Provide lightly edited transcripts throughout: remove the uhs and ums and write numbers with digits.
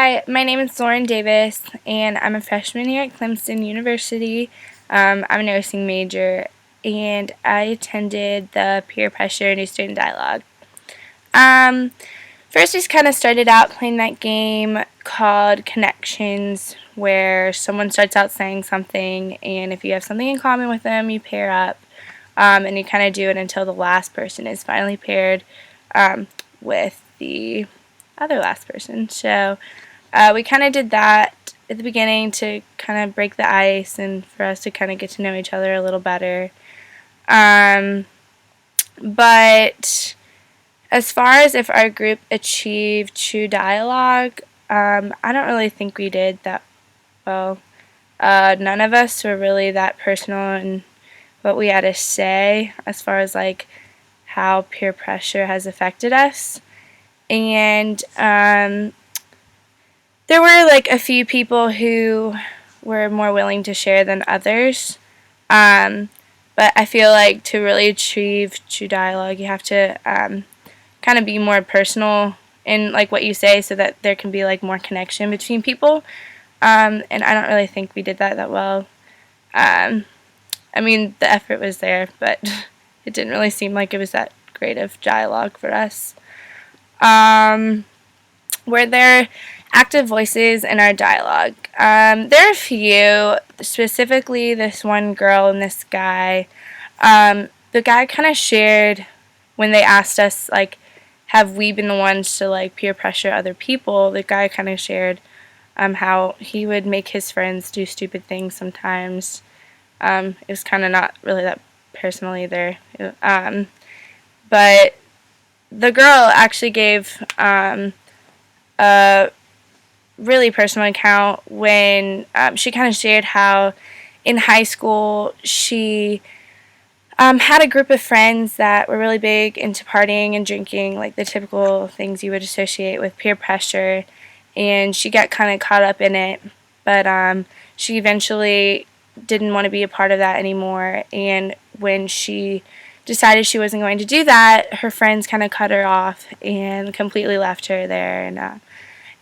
Hi, my name is Lauren Davis, and I'm a freshman here at Clemson University. I'm a nursing major, and I attended the Peer Pressure New Student Dialogue. Um, First, we kind of started out playing that game called Connections, where someone starts out saying something, and if you have something in common with them, you pair up, and you kind of do it until the last person is finally paired with the other last person. So we kind of did that at the beginning to kind of break the ice and for us to kind of get to know each other a little better. But as far as if our group achieved true dialogue, I don't really think we did that well. None of us were really that personal in what we had to say as far as like how peer pressure has affected us. And there were like a few people who were more willing to share than others. But I feel like to really achieve true dialogue, you have to kind of be more personal in like what you say, so that there can be like more connection between people. And I don't really think we did that well. I mean, the effort was there, but it didn't really seem like it was that great of dialogue for us. Were there active voices in our dialogue? There are a few, specifically this one girl and this guy. The guy kind of shared when they asked us, like, have we been the ones to, like, peer pressure other people? The guy kind of shared how he would make his friends do stupid things sometimes. It was kind of not really that personal either. But the girl actually gave a really personal account when she kind of shared how in high school she had a group of friends that were really big into partying and drinking, like the typical things you would associate with peer pressure, and she got kind of caught up in it, but she eventually didn't want to be a part of that anymore, and when she decided she wasn't going to do that, her friends kind of cut her off and completely left her there, and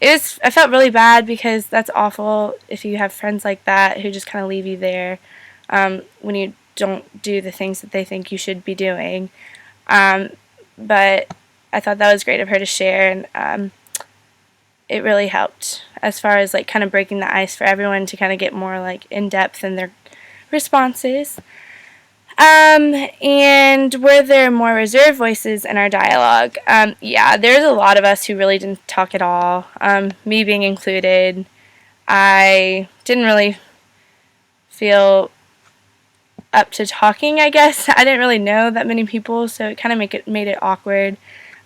I felt really bad because that's awful if you have friends like that who just kind of leave you there when you don't do the things that they think you should be doing. But I thought that was great of her to share, and it really helped as far as like kind of breaking the ice for everyone to kind of get more like in depth in their responses. And were there more reserved voices in our dialogue? Yeah, there's a lot of us who really didn't talk at all, me being included. I didn't really feel up to talking, I guess. I didn't really know that many people, so it kind of made it awkward,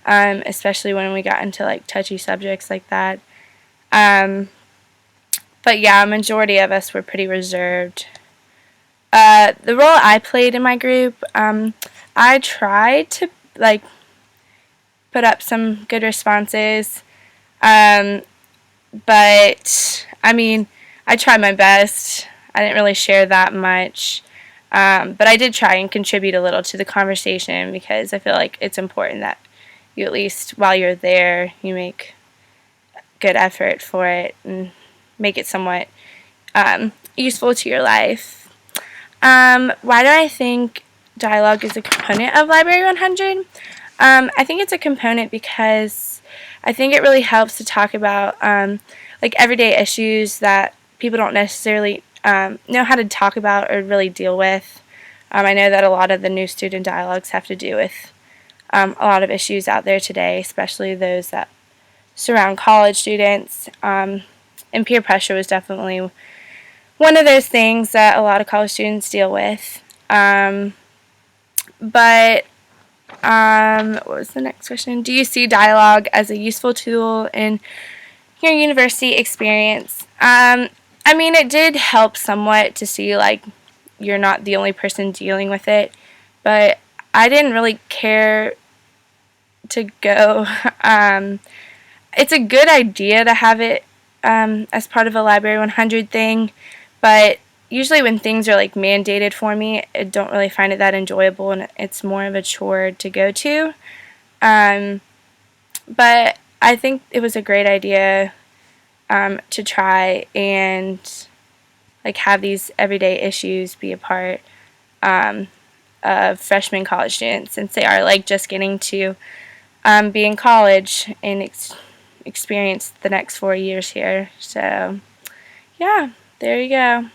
especially when we got into like touchy subjects like that. But yeah, a majority of us were pretty reserved. The role I played in my group, I tried to like put up some good responses, but I mean, I tried my best. I didn't really share that much, but I did try and contribute a little to the conversation because I feel like it's important that you, at least while you're there, you make good effort for it and make it somewhat useful to your life. Why do I think dialogue is a component of Library 100? I think it's a component because I think it really helps to talk about like everyday issues that people don't necessarily know how to talk about or really deal with. I know that a lot of the new student dialogues have to do with a lot of issues out there today, especially those that surround college students. And peer pressure was definitely one of those things that a lot of college students deal with. But what was the next question? Do you see dialogue as a useful tool in your university experience? I mean, it did help somewhat to see like you're not the only person dealing with it, but I didn't really care to go. It's a good idea to have it as part of a Library 100 thing, but usually when things are like mandated for me, I don't really find it that enjoyable, and it's more of a chore to go to. But I think it was a great idea to try and like have these everyday issues be a part of freshman college students, since they are like just getting to be in college and experience the next 4 years here. So yeah, there you go.